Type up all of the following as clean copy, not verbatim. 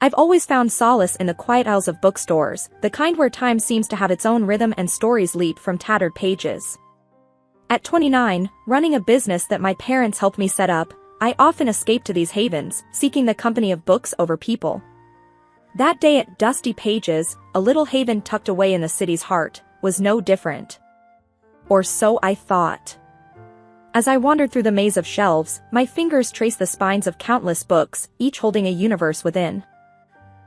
I've always found solace in the quiet aisles of bookstores, the kind where time seems to have its own rhythm and stories leap from tattered pages. At 29, running a business that my parents helped me set up, I often escaped to these havens, seeking the company of books over people. That day at Dusty Pages, a little haven tucked away in the city's heart, was no different. Or so I thought. As I wandered through the maze of shelves, my fingers traced the spines of countless books, each holding a universe within.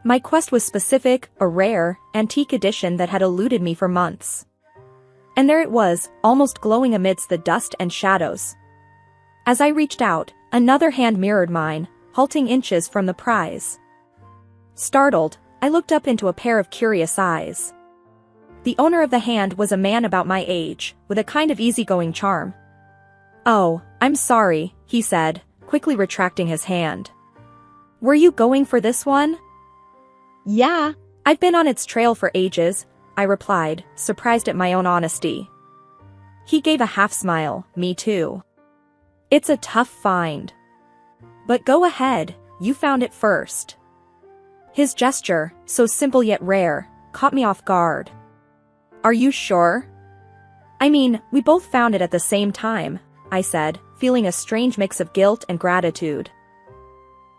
My quest was specific, a rare, antique edition that had eluded me for months. And there it was, almost glowing amidst the dust and shadows. As I reached out, another hand mirrored mine, halting inches from the prize. Startled, I looked up into a pair of curious eyes. The owner of the hand was a man about my age, with a kind of easygoing charm. "Oh, I'm sorry," he said, quickly retracting his hand. "Were you going for this one?" "Yeah, I've been on its trail for ages," I replied, surprised at my own honesty. He gave a half-smile, "Me too. It's a tough find. But go ahead, you found it first." His gesture, so simple yet rare, caught me off guard. "Are you sure?" "I mean, we both found it at the same time," I said, feeling a strange mix of guilt and gratitude.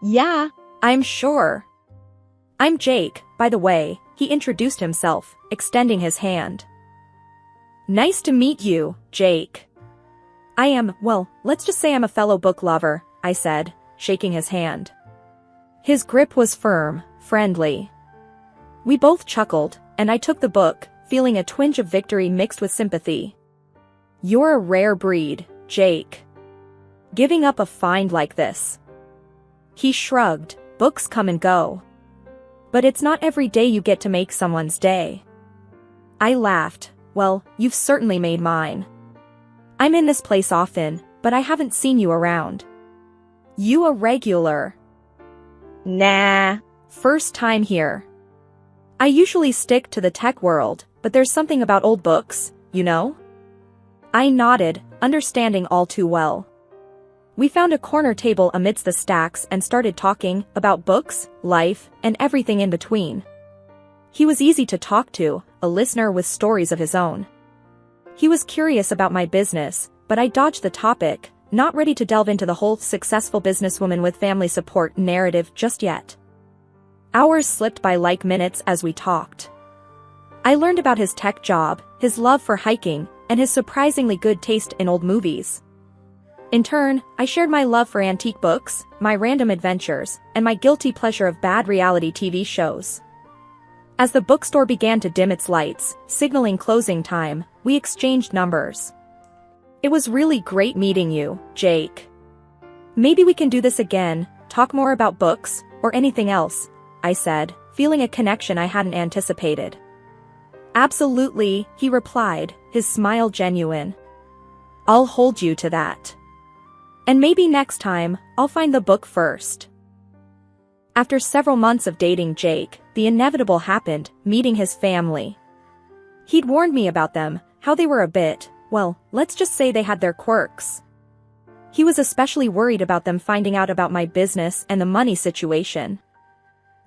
"Yeah, I'm sure. I'm Jake, by the way," he introduced himself, extending his hand. "Nice to meet you, Jake." "I am, well, let's just say I'm a fellow book lover," I said, shaking his hand. His grip was firm, friendly. We both chuckled, and I took the book, feeling a twinge of victory mixed with sympathy. "You're a rare breed, Jake. Giving up a find like this." He shrugged, "Books come and go. But it's not every day you get to make someone's day." I laughed, "Well, you've certainly made mine. I'm in this place often, but I haven't seen you around." "You a regular?" "Nah, first time here. I usually stick to the tech world, but there's something about old books, you know?" I nodded, understanding all too well. We found a corner table amidst the stacks and started talking about books, life, and everything in between. He was easy to talk to, a listener with stories of his own. He was curious about my business, but I dodged the topic, not ready to delve into the whole successful businesswoman with family support narrative just yet. Hours slipped by like minutes as we talked. I learned about his tech job, his love for hiking, and his surprisingly good taste in old movies. In turn, I shared my love for antique books, my random adventures, and my guilty pleasure of bad reality TV shows. As the bookstore began to dim its lights, signaling closing time, we exchanged numbers. "It was really great meeting you, Jake. Maybe we can do this again, talk more about books, or anything else," I said, feeling a connection I hadn't anticipated. "Absolutely," he replied, his smile genuine. "I'll hold you to that. And maybe next time, I'll find the book first." After several months of dating Jake, the inevitable happened, meeting his family. He'd warned me about them, how they were a bit, well, let's just say they had their quirks. He was especially worried about them finding out about my business and the money situation.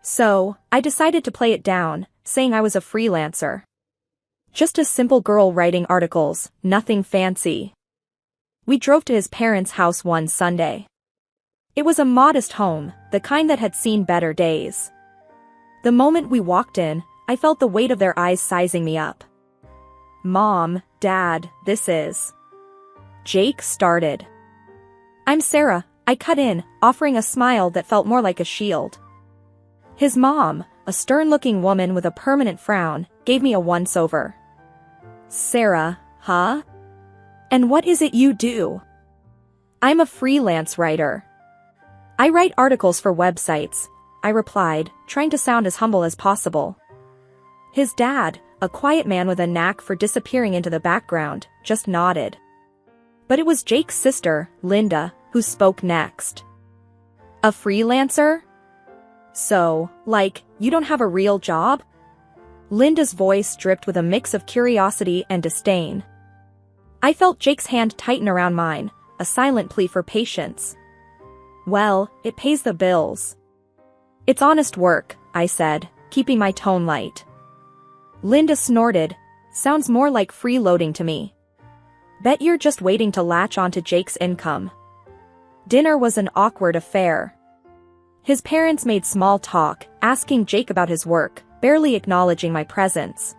So, I decided to play it down, saying I was a freelancer. Just a simple girl writing articles, nothing fancy. We drove to his parents' house one Sunday. It was a modest home, the kind that had seen better days. The moment we walked in, I felt the weight of their eyes sizing me up. "Mom, Dad, this is..." Jake started. "I'm Sarah," I cut in, offering a smile that felt more like a shield. His mom, a stern-looking woman with a permanent frown, gave me a once-over. "Sarah, huh? And what is it you do?" "I'm a freelance writer. I write articles for websites," I replied, trying to sound as humble as possible. His dad, a quiet man with a knack for disappearing into the background, just nodded. But it was Jake's sister, Linda, who spoke next. "A freelancer? So, like, you don't have a real job?" Linda's voice dripped with a mix of curiosity and disdain. I felt Jake's hand tighten around mine, a silent plea for patience. "Well, it pays the bills. It's honest work," I said, keeping my tone light. Linda snorted. Sounds more like freeloading to me. Bet you're just waiting to latch onto Jake's income. Dinner was an awkward affair. His parents made small talk, asking Jake about his work, barely acknowledging my presence.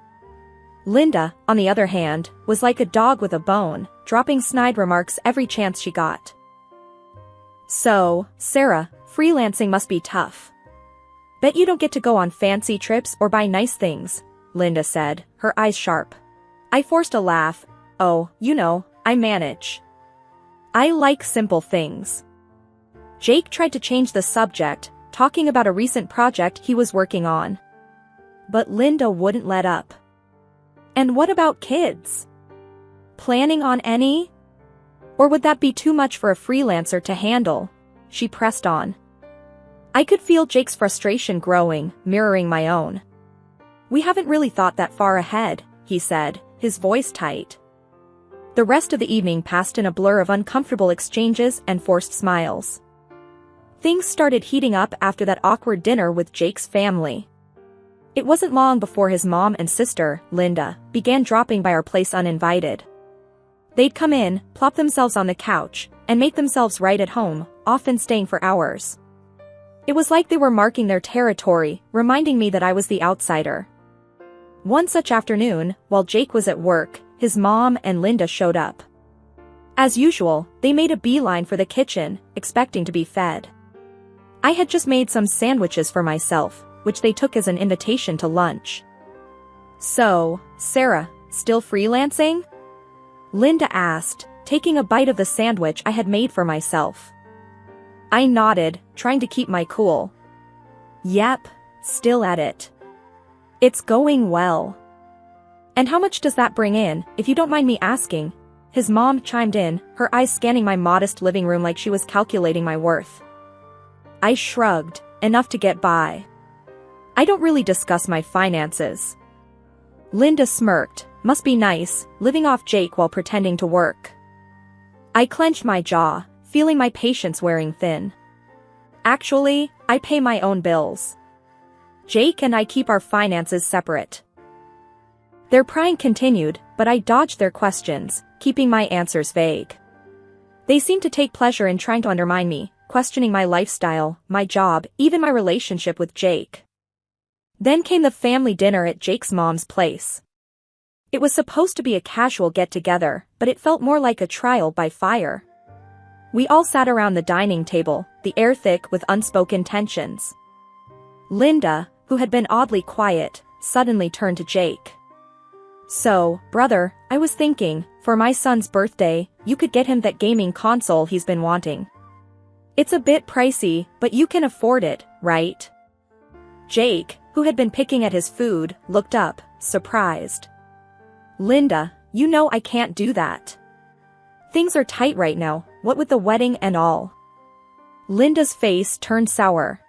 Linda, on the other hand, was like a dog with a bone, dropping snide remarks every chance she got. So, Sarah, freelancing must be tough. Bet you don't get to go on fancy trips or buy nice things, Linda said, her eyes sharp. I forced a laugh. Oh, you know, I manage. I like simple things. Jake tried to change the subject, talking about a recent project he was working on. But Linda wouldn't let up. And what about kids? Planning on any? Or would that be too much for a freelancer to handle? She pressed on. I could feel Jake's frustration growing, mirroring my own. We haven't really thought that far ahead, he said, his voice tight. The rest of the evening passed in a blur of uncomfortable exchanges and forced smiles. Things started heating up after that awkward dinner with Jake's family. It wasn't long before his mom and sister, Linda, began dropping by our place uninvited. They'd come in, plop themselves on the couch, and make themselves right at home, often staying for hours. It was like they were marking their territory, reminding me that I was the outsider. One such afternoon, while Jake was at work, his mom and Linda showed up. As usual, they made a beeline for the kitchen, expecting to be fed. I had just made some sandwiches for myself, which they took as an invitation to lunch. So, Sarah, still freelancing? Linda asked, taking a bite of the sandwich I had made for myself. I nodded, trying to keep my cool. Yep, still at it. It's going well. And how much does that bring in, if you don't mind me asking? His mom chimed in, her eyes scanning my modest living room like she was calculating my worth. I shrugged, enough to get by. I don't really discuss my finances. Linda smirked, must be nice, living off Jake while pretending to work. I clenched my jaw, feeling my patience wearing thin. Actually, I pay my own bills. Jake and I keep our finances separate. Their prying continued, but I dodged their questions, keeping my answers vague. They seemed to take pleasure in trying to undermine me, questioning my lifestyle, my job, even my relationship with Jake. Then came the family dinner at Jake's mom's place. It was supposed to be a casual get-together, but it felt more like a trial by fire. We all sat around the dining table, the air thick with unspoken tensions. Linda, who had been oddly quiet, suddenly turned to Jake. So, brother, I was thinking, for my son's birthday, you could get him that gaming console he's been wanting. It's a bit pricey, but you can afford it, right? Jake, who had been picking at his food, looked up, surprised. Linda, you know I can't do that. Things are tight right now, what with the wedding and all. Linda's face turned sour.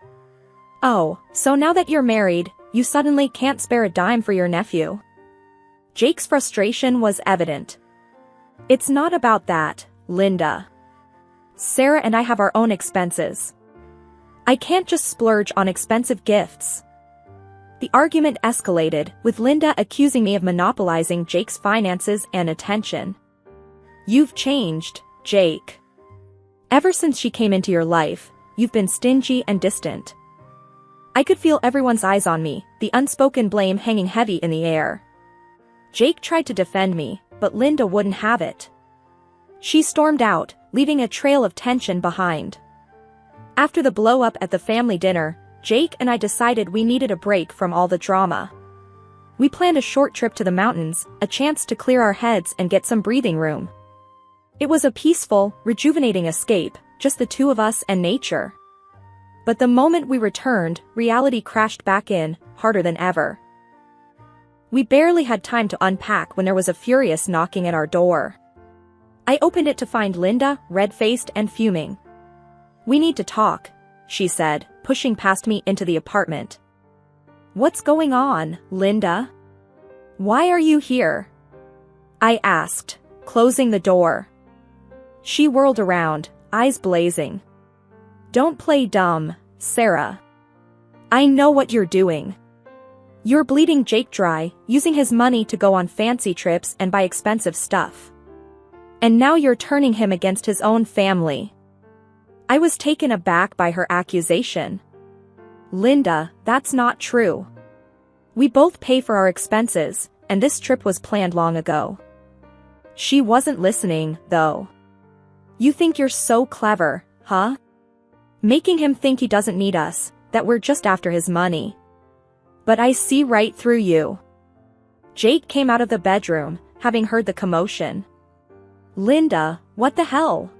Oh, so now that you're married, you suddenly can't spare a dime for your nephew? Jake's frustration was evident. It's not about that, Linda. Sarah and I have our own expenses. I can't just splurge on expensive gifts. The argument escalated, with Linda accusing me of monopolizing Jake's finances and attention. You've changed, Jake. Ever since she came into your life, you've been stingy and distant. I could feel everyone's eyes on me, the unspoken blame hanging heavy in the air. Jake tried to defend me, but Linda wouldn't have it. She stormed out, leaving a trail of tension behind. After the blow-up at the family dinner, Jake and I decided we needed a break from all the drama. We planned a short trip to the mountains, a chance to clear our heads and get some breathing room. It was a peaceful, rejuvenating escape, just the two of us and nature. But the moment we returned, reality crashed back in, harder than ever. We barely had time to unpack when there was a furious knocking at our door. I opened it to find Linda, red-faced and fuming. We need to talk, she said, pushing past me into the apartment. What's going on, Linda? Why are you here? I asked, closing the door. She whirled around, eyes blazing. Don't play dumb, Sarah. I know what you're doing. You're bleeding Jake dry, using his money to go on fancy trips and buy expensive stuff. And now you're turning him against his own family. I was taken aback by her accusation. Linda, that's not true. We both pay for our expenses, and this trip was planned long ago. She wasn't listening, though. You think you're so clever, huh? Making him think he doesn't need us, that we're just after his money. But I see right through you. Jake came out of the bedroom, having heard the commotion. Linda, what the hell?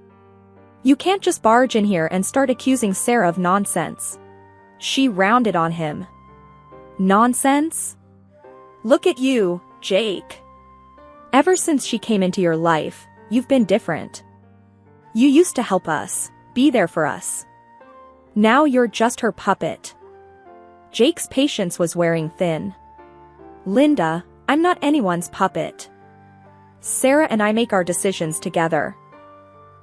You can't just barge in here and start accusing Sarah of nonsense. She rounded on him. Nonsense? Look at you, Jake. Ever since she came into your life, you've been different. You used to help us, be there for us. Now you're just her puppet. Jake's patience was wearing thin. Linda, I'm not anyone's puppet. Sarah and I make our decisions together.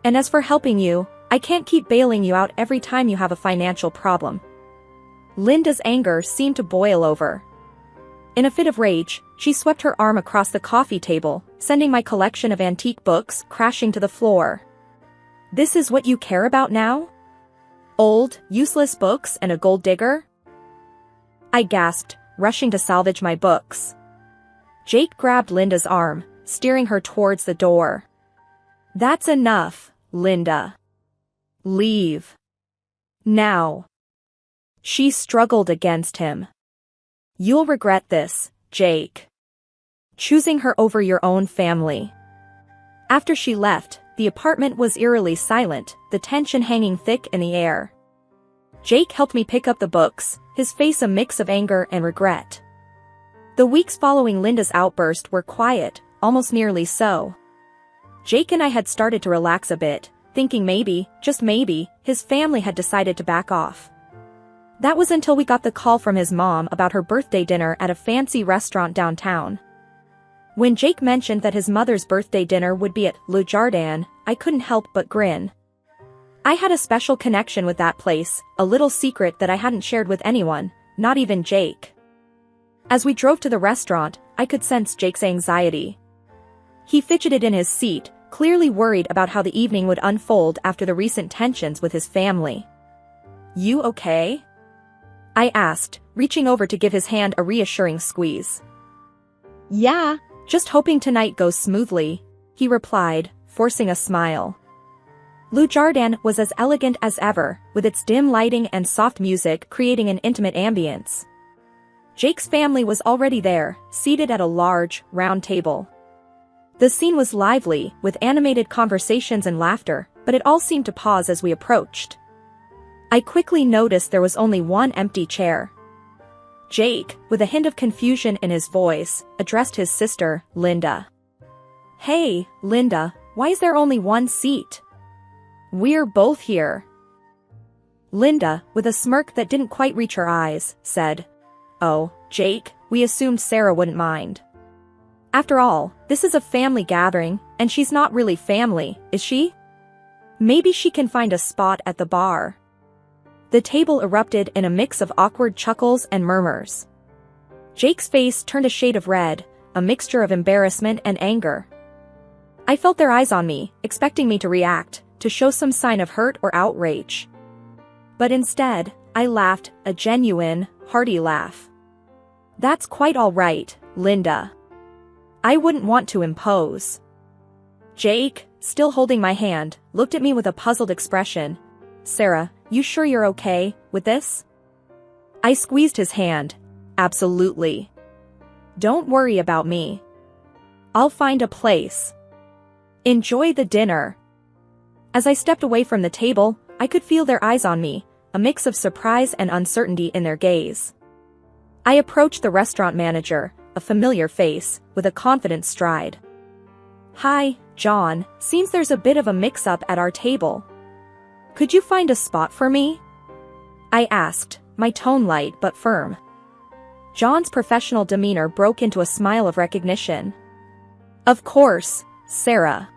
And as for helping you, I can't keep bailing you out every time you have a financial problem. Linda's anger seemed to boil over. In a fit of rage, she swept her arm across the coffee table, sending my collection of antique books crashing to the floor. This is what you care about now? Old, useless books and a gold digger? I gasped, rushing to salvage my books. Jake grabbed Linda's arm, steering her towards the door. That's enough, Linda. Leave. Now. She struggled against him. You'll regret this, Jake. Choosing her over your own family. After she left, the apartment was eerily silent, the tension hanging thick in the air. Jake helped me pick up the books, his face a mix of anger and regret. The weeks following Linda's outburst were quiet, almost nearly so. Jake and I had started to relax a bit, thinking maybe, just maybe, his family had decided to back off. That was until we got the call from his mom about her birthday dinner at a fancy restaurant downtown. When Jake mentioned that his mother's birthday dinner would be at Le Jardin, I couldn't help but grin. I had a special connection with that place, a little secret that I hadn't shared with anyone, not even Jake. As we drove to the restaurant, I could sense Jake's anxiety. He fidgeted in his seat, clearly worried about how the evening would unfold after the recent tensions with his family. You okay? I asked, reaching over to give his hand a reassuring squeeze. Yeah, just hoping tonight goes smoothly, he replied, forcing a smile. Le Jardin was as elegant as ever, with its dim lighting and soft music creating an intimate ambience. Jake's family was already there, seated at a large, round table. The scene was lively, with animated conversations and laughter, but it all seemed to pause as we approached. I quickly noticed there was only one empty chair. Jake, with a hint of confusion in his voice, addressed his sister, Linda. Hey, Linda, why is there only one seat? We're both here. Linda, with a smirk that didn't quite reach her eyes, said, Oh, Jake, we assumed Sarah wouldn't mind. After all, this is a family gathering, and she's not really family, is she? Maybe she can find a spot at the bar. The table erupted in a mix of awkward chuckles and murmurs. Jake's face turned a shade of red, a mixture of embarrassment and anger. I felt their eyes on me, expecting me to react, to show some sign of hurt or outrage. But instead, I laughed, a genuine, hearty laugh. That's quite all right, Linda. I wouldn't want to impose. Jake, still holding my hand, looked at me with a puzzled expression. Sarah, you sure you're okay with this? I squeezed his hand. Absolutely. Don't worry about me. I'll find a place. Enjoy the dinner. As I stepped away from the table, I could feel their eyes on me, a mix of surprise and uncertainty in their gaze. I approached the restaurant manager, a familiar face, with a confident stride. Hi, John, seems there's a bit of a mix-up at our table. Could you find a spot for me? I asked, my tone light but firm. John's professional demeanor broke into a smile of recognition. Of course, Sarah.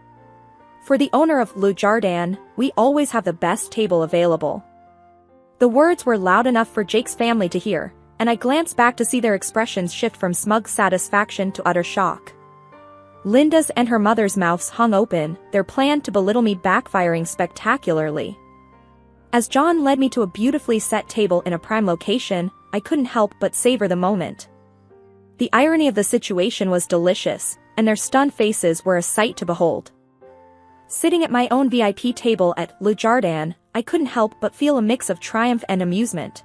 For the owner of Le Jardin, we always have the best table available. The words were loud enough for Jake's family to hear, and I glanced back to see their expressions shift from smug satisfaction to utter shock. Linda's and her mother's mouths hung open, their plan to belittle me backfiring spectacularly. As John led me to a beautifully set table in a prime location, I couldn't help but savor the moment. The irony of the situation was delicious, and their stunned faces were a sight to behold. Sitting at my own VIP table at Le Jardin, I couldn't help but feel a mix of triumph and amusement.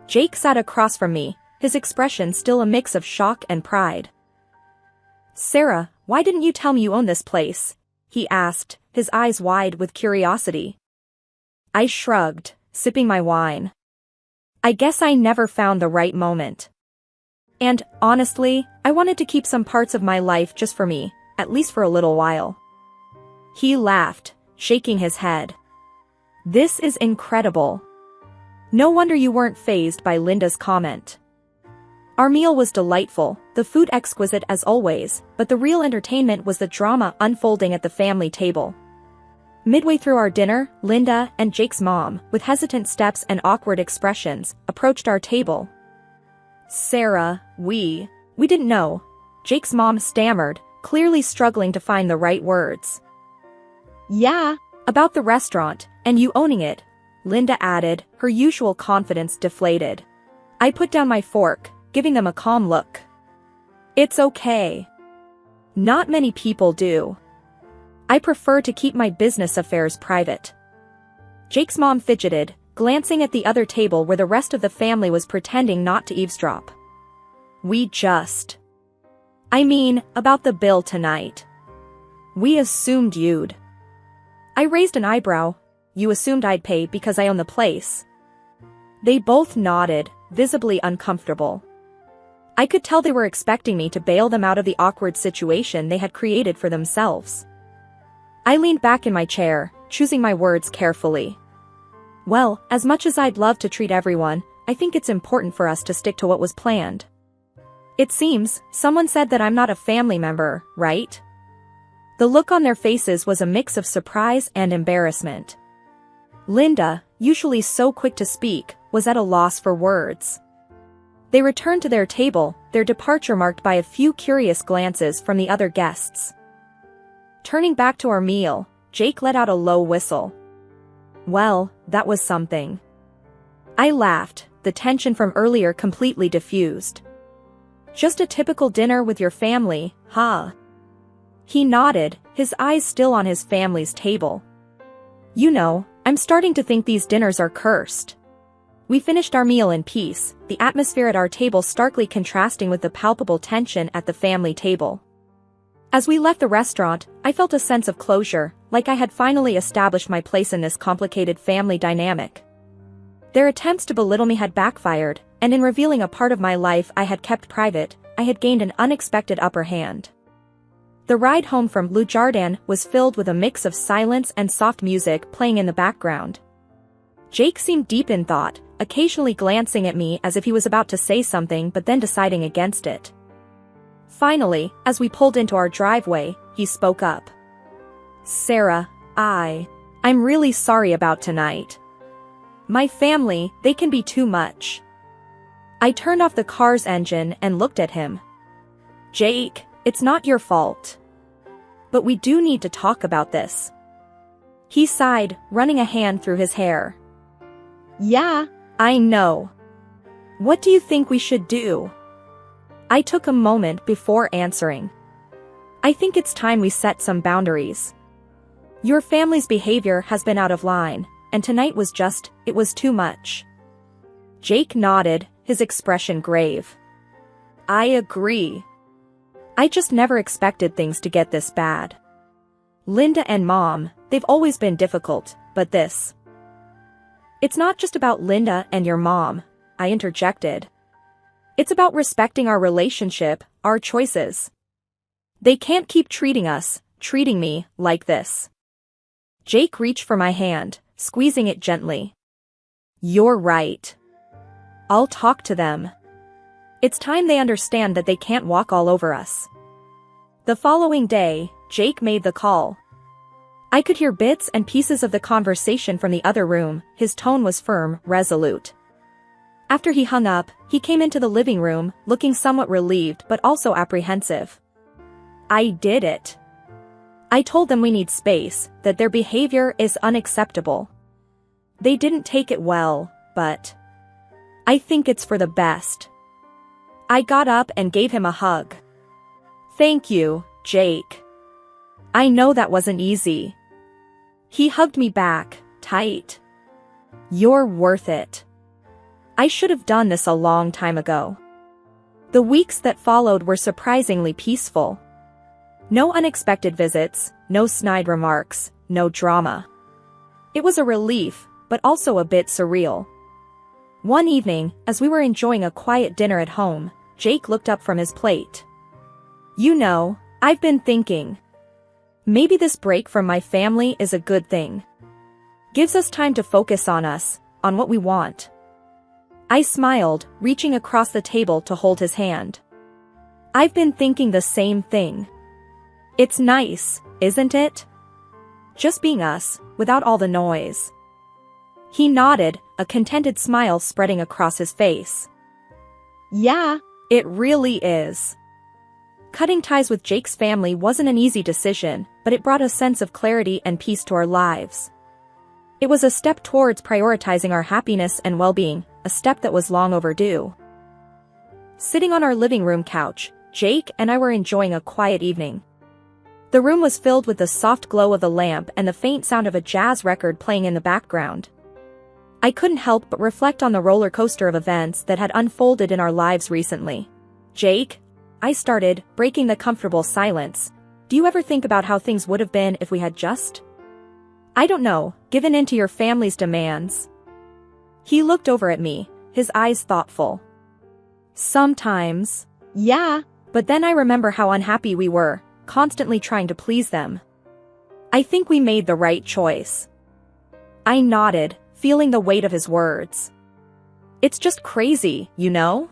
Jake sat across from me, his expression still a mix of shock and pride. "Sarah, why didn't you tell me you own this place?" he asked, his eyes wide with curiosity. I shrugged, sipping my wine. I guess I never found the right moment. And, honestly, I wanted to keep some parts of my life just for me, at least for a little while. He laughed, shaking his head. "This is incredible. No wonder you weren't fazed by Linda's comment." Our meal was delightful, the food exquisite as always, but the real entertainment was the drama unfolding at the family table. Midway through our dinner, Linda and Jake's mom, with hesitant steps and awkward expressions, approached our table. "Sarah, we didn't know," Jake's mom stammered, clearly struggling to find the right words. "Yeah, about the restaurant, and you owning it," Linda added, her usual confidence deflated. I put down my fork, giving them a calm look. "It's okay. Not many people do. I prefer to keep my business affairs private." Jake's mom fidgeted, glancing at the other table where the rest of the family was pretending not to eavesdrop. I mean, about the bill tonight. We assumed you'd." I raised an eyebrow. "You assumed I'd pay because I own the place?" They both nodded, visibly uncomfortable. I could tell they were expecting me to bail them out of the awkward situation they had created for themselves. I leaned back in my chair, choosing my words carefully. "Well, as much as I'd love to treat everyone, I think it's important for us to stick to what was planned. It seems, someone said that I'm not a family member, right?" The look on their faces was a mix of surprise and embarrassment. Linda, usually so quick to speak, was at a loss for words. They returned to their table, their departure marked by a few curious glances from the other guests. Turning back to our meal, Jake let out a low whistle. "Well, that was something." I laughed, the tension from earlier completely diffused. "Just a typical dinner with your family, huh?" He nodded, his eyes still on his family's table. "You know, I'm starting to think these dinners are cursed." We finished our meal in peace, the atmosphere at our table starkly contrasting with the palpable tension at the family table. As we left the restaurant, I felt a sense of closure, like I had finally established my place in this complicated family dynamic. Their attempts to belittle me had backfired, and in revealing a part of my life I had kept private, I had gained an unexpected upper hand. The ride home from Le Jardin was filled with a mix of silence and soft music playing in the background. Jake seemed deep in thought, occasionally glancing at me as if he was about to say something but then deciding against it. Finally, as we pulled into our driveway, he spoke up. "Sarah, I'm really sorry about tonight. My family, they can be too much." I turned off the car's engine and looked at him. "Jake, it's not your fault. But we do need to talk about this." He sighed, running a hand through his hair. "Yeah, I know. What do you think we should do?" I took a moment before answering. "I think it's time we set some boundaries. Your family's behavior has been out of line, and tonight was it was too much." Jake nodded, his expression grave. "I agree. I just never expected things to get this bad. Linda and Mom, they've always been difficult, but this..." "It's not just about Linda and your mom," I interjected. "It's about respecting our relationship, our choices. They can't keep treating me, like this." Jake reached for my hand, squeezing it gently. "You're right. I'll talk to them. It's time they understand that they can't walk all over us." The following day, Jake made the call. I could hear bits and pieces of the conversation from the other room. His tone was firm, resolute. After he hung up, he came into the living room, looking somewhat relieved but also apprehensive. I did it. I told them we need space, that their behavior is unacceptable. They didn't take it well, but I think it's for the best. I got up and gave him a hug. Thank you, Jake. I know that wasn't easy. He hugged me back, tight. You're worth it. I should have done this a long time ago. The weeks that followed were surprisingly peaceful. No unexpected visits, no snide remarks, no drama. It was a relief, but also a bit surreal. One evening, as we were enjoying a quiet dinner at home, Jake looked up from his plate. You know, I've been thinking. Maybe this break from my family is a good thing. Gives us time to focus on us, on what we want. I smiled, reaching across the table to hold his hand. I've been thinking the same thing. It's nice, isn't it? Just being us, without all the noise. He nodded, a contented smile spreading across his face. Yeah, it really is. Cutting ties with Jake's family wasn't an easy decision, but it brought a sense of clarity and peace to our lives. It was a step towards prioritizing our happiness and well-being, a step that was long overdue. Sitting on our living room couch, Jake and I were enjoying a quiet evening. The room was filled with the soft glow of the lamp and the faint sound of a jazz record playing in the background. I couldn't help but reflect on the roller coaster of events that had unfolded in our lives recently. Jake, I started, breaking the comfortable silence. Do you ever think about how things would have been if we had just, I don't know, given in to your family's demands? He looked over at me, his eyes thoughtful. Sometimes. Yeah, but then I remember how unhappy we were, constantly trying to please them. I think we made the right choice. I nodded, feeling the weight of his words. It's just crazy, you know?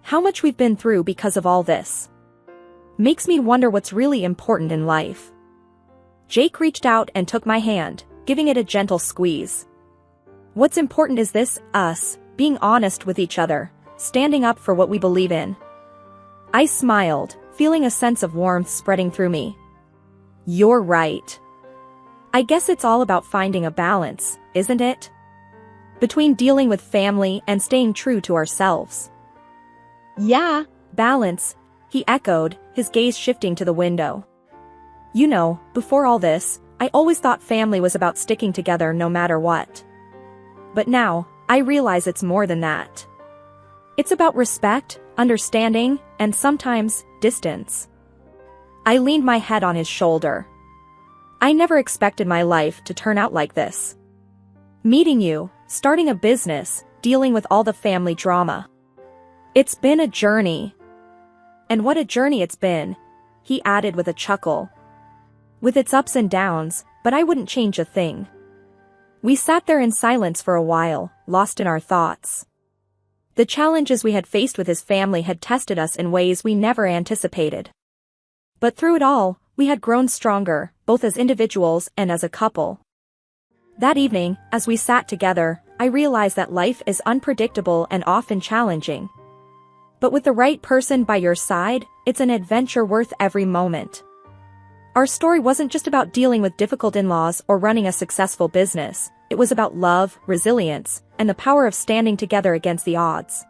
How much we've been through because of all this. Makes me wonder what's really important in life. Jake reached out and took my hand, giving it a gentle squeeze. What's important is this, us, being honest with each other, standing up for what we believe in. I smiled, feeling a sense of warmth spreading through me. You're right. I guess it's all about finding a balance, isn't it? Between dealing with family and staying true to ourselves. Yeah, balance, he echoed, his gaze shifting to the window. You know, before all this, I always thought family was about sticking together no matter what. But now, I realize it's more than that. It's about respect, understanding, and sometimes, distance. I leaned my head on his shoulder. I never expected my life to turn out like this. Meeting you, starting a business, dealing with all the family drama. It's been a journey. And what a journey it's been, he added with a chuckle. With its ups and downs, but I wouldn't change a thing. We sat there in silence for a while, lost in our thoughts. The challenges we had faced with his family had tested us in ways we never anticipated. But through it all, we had grown stronger, both as individuals and as a couple. That evening, as we sat together, I realized that life is unpredictable and often challenging. But with the right person by your side, it's an adventure worth every moment. Our story wasn't just about dealing with difficult in-laws or running a successful business, it was about love, resilience, and the power of standing together against the odds.